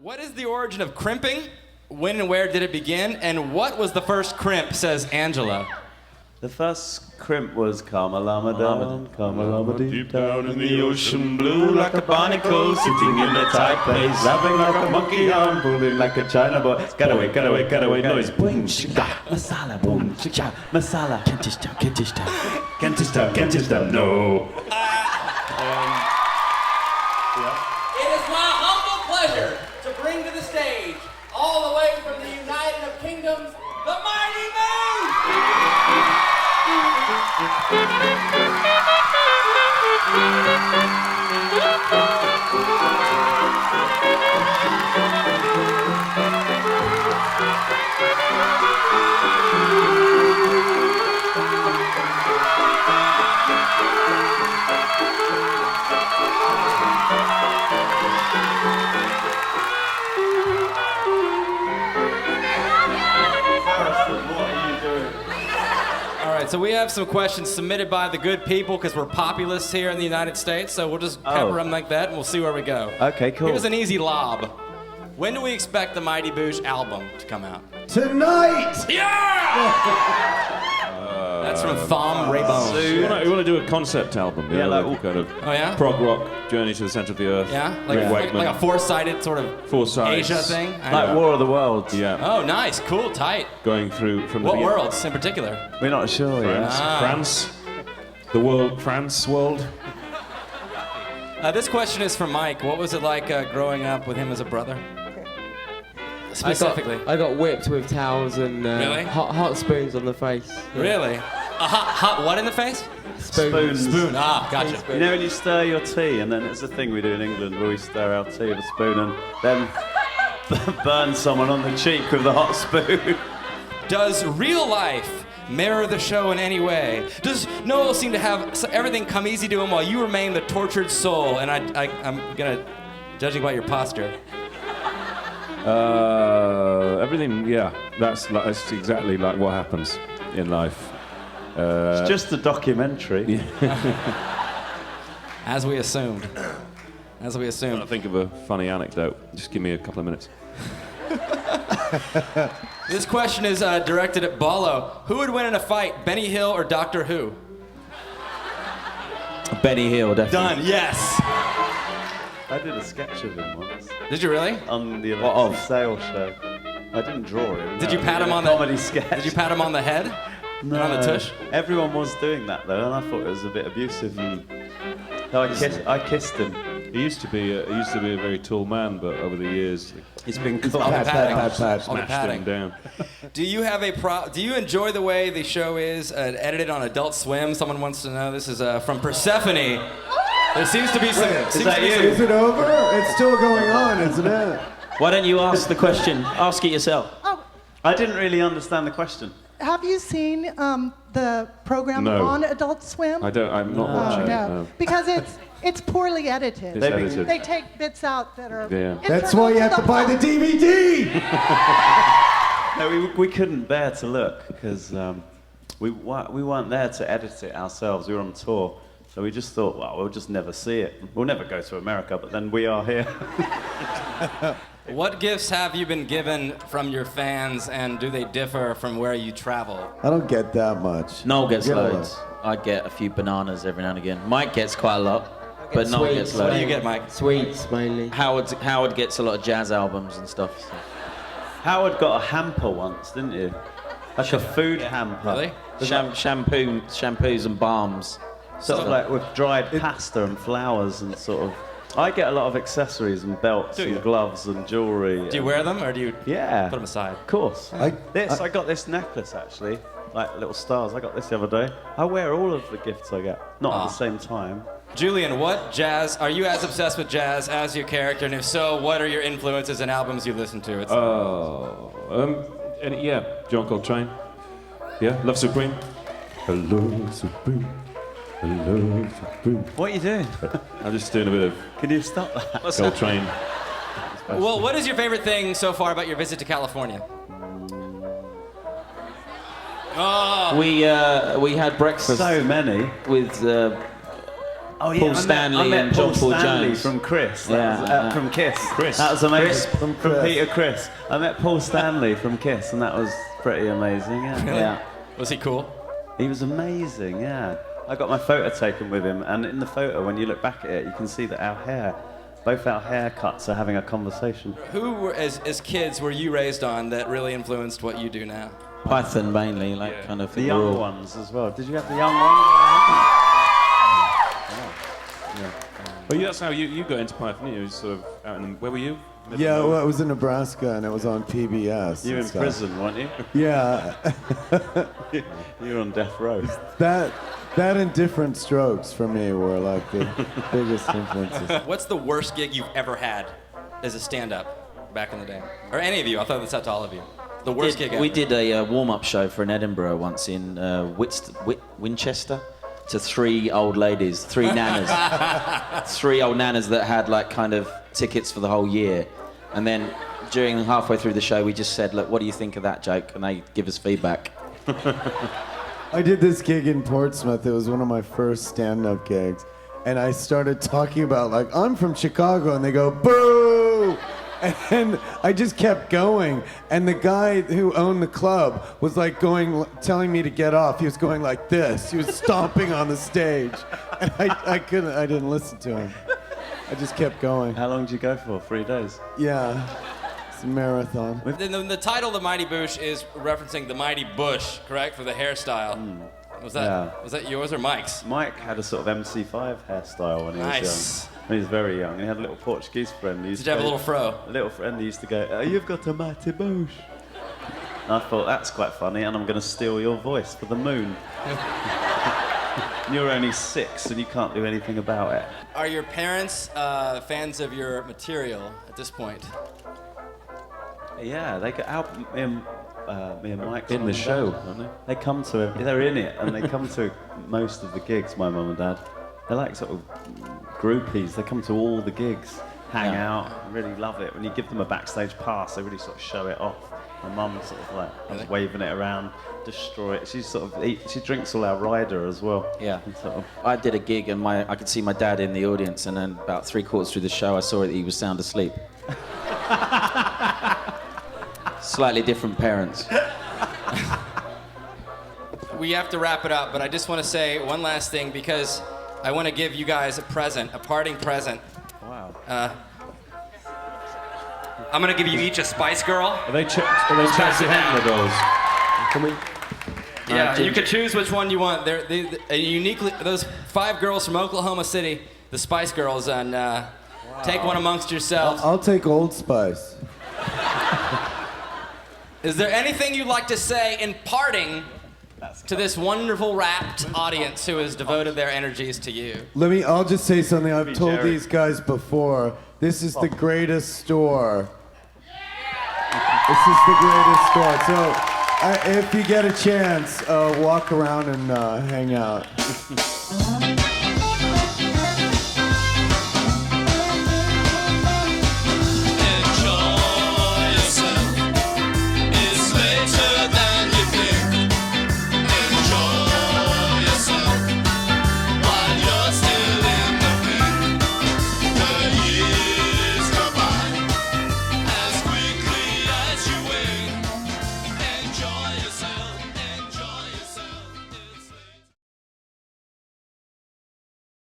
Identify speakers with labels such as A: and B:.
A: What is the origin of crimping? When and where did it begin? And what was the first crimp, says Angela?
B: The first crimp was Karma Lama down, Karma Lama
C: Deep down in the ocean blue, like a barnacle sitting in a tight place,
B: laughing like a monkey arm, pulling like a China boy. Get away, get away, get away, noise.
C: Boom, shika, masala, boom, shika, masala. Kentish town, Kentish town. Kentish town, Kentish town, no.
A: It is my humble pleasure to bring to the stage, all the way from the United of Kingdoms, the Mighty Boosh! So we have some questions submitted by the good people because we're populists here in the United States. So we'll just pepper them like that and we'll see where we go.
B: Okay, cool.
A: Here's an easy lob. When do we expect the Mighty Boosh album to come out?
D: Tonight!
A: Yeah! That's from Thom Raybone.
C: You want to do a concept album?
B: Yeah, like
C: a kind of
A: prog
C: rock journey to the center of the earth.
A: Yeah? Like a four-sided sort of Asia thing?
B: Like War of the Worlds.
C: Yeah.
A: Oh, nice. Cool. Tight.
C: Going through from
A: What worlds in particular?
B: We're not sure yet.
C: France. The world, France world.
A: This question is for Mike. What was it like growing up with him as a brother? Specifically.
E: I got whipped with towels and
A: Really?
E: hot spoons on the face. Yeah.
A: Really? A hot what in the face?
E: Spoons.
A: Spoon. Ah, gotcha.
B: You know when you stir your tea, and then it's a thing we do in England where we stir our tea with a spoon and then burn someone on the cheek with the hot spoon.
A: Does real life mirror the show in any way? Does Noel seem to have everything come easy to him while you remain the tortured soul? And I'm gonna, judging by your posture.
C: Everything, yeah. That's exactly like what happens in life.
B: It's just a documentary.
A: As we assumed.
C: I think of a funny anecdote. Just give me a couple of minutes.
A: This question is directed at Ballo. Who would win in a fight, Benny Hill or Doctor Who?
F: Benny Hill, definitely.
A: Done, yes.
B: I did a sketch of him once.
A: Did you really?
B: On the Alexis Sale show. I didn't draw him.
A: Did you pat him on the
B: comedy sketch?
A: Did you pat him on the head?
B: No.
A: On the tush?
B: Everyone was doing that though, and I thought it was a bit abusive. So I kissed him.
C: He used to be a very tall man, but over the years
B: He's been
C: smashed
A: padding.
C: him down.
A: Do you have Do you enjoy the way the show is edited on Adult Swim? Someone wants to know. This is from Persephone. There seems to be some.
D: Is it over? It's still going on, isn't it?
F: Why don't you ask the question? Ask it yourself.
G: Oh,
B: I didn't really understand the question.
G: have you seen the program
C: No.
G: on Adult Swim?
C: I'm not watching it. No.
G: Because it's poorly edited.
C: It's edited.
G: They take bits out that are.
C: Yeah.
D: That's why you have to buy the DVD!
B: No, we couldn't bear to look because we weren't there to edit it ourselves. We were on tour. So we just thought, well, we'll just never see it. We'll never go to America, but then we are here.
A: What gifts have you been given from your fans, and do they differ from where you travel?
D: I don't get that much.
F: Noel gets
D: Get a
F: loads. I get a few bananas every now and again. Mike gets quite a lot, but Noel gets
A: What
F: loads.
A: do you get, Mike?
E: Sweets, mainly.
F: Howard gets a lot of jazz albums and stuff. So.
B: Howard got a hamper once, didn't you? Like a food hamper.
A: Really?
F: Shampoos and balms.
B: Sort of like with dried pasta and flowers and sort of. I get a lot of accessories and belts
A: Do you?
B: and gloves and jewellery.
A: Do you wear them, or do you
B: Yeah.
A: put them aside?
B: Of course. I got this necklace actually, like little stars. I got this the other day. I wear all of the gifts I get, not at the same time.
A: Julian, what jazz, are you as obsessed with jazz as your character? And if so, what are your influences and albums you listen to?
C: Yeah, John Coltrane. Yeah, Love Supreme. Hello, Supreme. Hello, Supreme.
B: What are you doing?
C: I'm just doing a bit of
B: Can you stop that?
C: Coltrane.
A: Well, what is your favorite thing so far about your visit to California? Oh,
F: We had breakfast
B: So many.
F: with
B: Oh yeah,
F: Paul
B: I
F: Stanley
B: met
F: and John Paul
B: Stanley
F: Jones.
B: from Chris.
F: Yeah,
B: From Kiss.
C: Chris.
B: That was amazing.
D: From
B: From
D: Chris.
B: Peter Chris. I met Paul Stanley from Kiss, and that was pretty amazing. Yeah.
F: Yeah.
A: Was he cool?
B: He was amazing. Yeah. I got my photo taken with him, and in the photo, when you look back at it, you can see that both our haircuts are having a conversation.
A: Who, as kids, were you raised on that really influenced what you do now?
F: Python mainly, kind of
B: The
F: thing.
B: young ones as well. Did you have the young ones?
C: Well, that's how you got into Python. You was sort of out in where were you?
D: Yeah, well, it was in Nebraska and it was on PBS.
B: You were
D: and
B: in
D: stuff.
B: prison, weren't you?
D: Yeah,
B: You were on death row.
D: that and Different Strokes for me were like the biggest influences.
A: What's the worst gig you've ever had as a stand-up back in the day? Or any of you? I thought that's up to all of you. The worst gig ever.
F: We did a warm-up show for an Edinburgh once in Winchester to 3 old ladies, 3 nanas. 3 old nanas that had like kind of tickets for the whole year. And then during halfway through the show, we just said, look, what do you think of that joke? And they give us feedback.
D: I did this gig in Portsmouth. It was one of my first stand-up gigs. And I started talking about, like, I'm from Chicago. And they go, boo! And I just kept going. And the guy who owned the club was, like, telling me to get off. He was going like this. He was stomping on the stage. And I didn't listen to him. I just kept going.
B: How long did you go for? 3 days?
D: Yeah. It's a marathon.
A: The title of the Mighty Boosh is referencing the Mighty Bush, correct, for the hairstyle. Was that yours or Mike's?
B: Mike had a sort of MC5 hairstyle when he was
A: Nice.
B: young. When he was very young. And he had a little Portuguese friend. He used
A: Did you have a
B: to
A: little fro?
B: A little friend who used to go, oh, you've got a Mighty Boosh. And I thought, that's quite funny, and I'm going to steal your voice for the moon. You're only 6 and you can't do anything about it.
A: Are your parents fans of your material at this point?
B: Yeah, they get out. Me and Mike
C: In the show, aren't they?
B: They come to it. They're in it, and they come to most of the gigs. My mum and dad. They're like sort of groupies. They come to all the gigs, hang out, really love it. When you give them a backstage pass, they really sort of show it off. My mum sort of like waving it around, destroy it. She sort of she drinks all our rider as well.
F: Yeah.
B: And sort of,
F: I did a gig and I could see my dad in the audience, and then about 3/4 through the show, I saw that he was sound asleep. Slightly different parents.
A: We have to wrap it up, but I just want to say one last thing because I want to give you guys a present, a parting present.
B: wow.
A: I'm going to give you each a Spice Girl.
C: Are they Chelsea Handler dolls?
E: Can we?
A: Yeah, you can choose which one you want. They're uniquely, those 5 girls from Oklahoma City, the Spice Girls, and take one amongst yourselves.
D: I'll take Old Spice.
A: Is there anything you'd like to say in parting to this wonderful rapt audience who has devoted their energies to you?
D: I'll just say something I've told
B: Jerry.
D: these guys before. This is the greatest store. This is the greatest store. So if you get a chance, walk around and hang out.